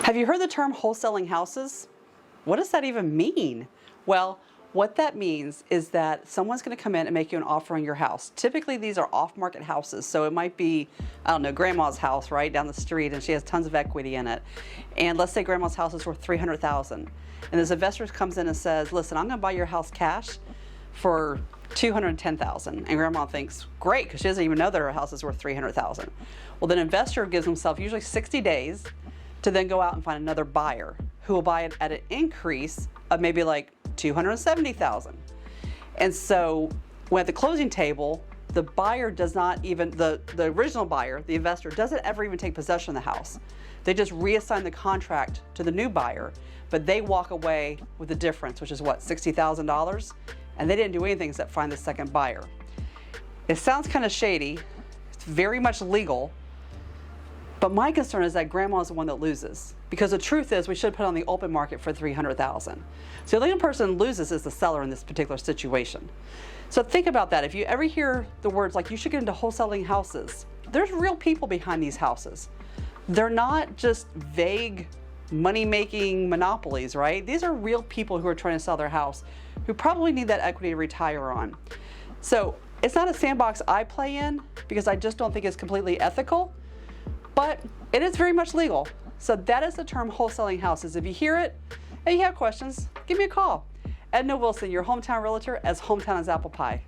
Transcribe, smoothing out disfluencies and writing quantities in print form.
Have you heard the term wholesaling houses? What does that even mean? Well, what that means is that someone's going to come in and make you an offer on your house. Typically, these are off-market houses, so it might be, I don't know, grandma's house right down the street, and she has tons of equity in it. And let's say grandma's house is worth $300,000, and this investor comes in and says, "Listen, I'm going to buy your house cash for $210,000." And grandma thinks, great, because she doesn't even know that her house is worth $300,000. Well, then investor gives himself usually 60 days to then go out and find another buyer who will buy it at an increase of maybe like $270,000. And so when at the closing table, the buyer does not even, the original buyer, the investor, doesn't ever even take possession of the house. They just reassign the contract to the new buyer, but they walk away with the difference, which is what, $60,000? And they didn't do anything except find the second buyer. It sounds kind of shady. It's very much legal. But my concern is that grandma is the one that loses, because the truth is we should put it on the open market for $300,000. So the only person who loses is the seller in this particular situation. So think about that. If you ever hear the words like you should get into wholesaling houses, there's real people behind these houses. They're not just vague money-making monopolies, right? These are real people who are trying to sell their house, who probably need that equity to retire on. So it's not a sandbox I play in, because I just don't think it's completely ethical. But it is very much legal. So that is the term wholesaling houses. If you hear it and you have questions, give me a call. Edna Wilson, your hometown realtor, as hometown as apple pie.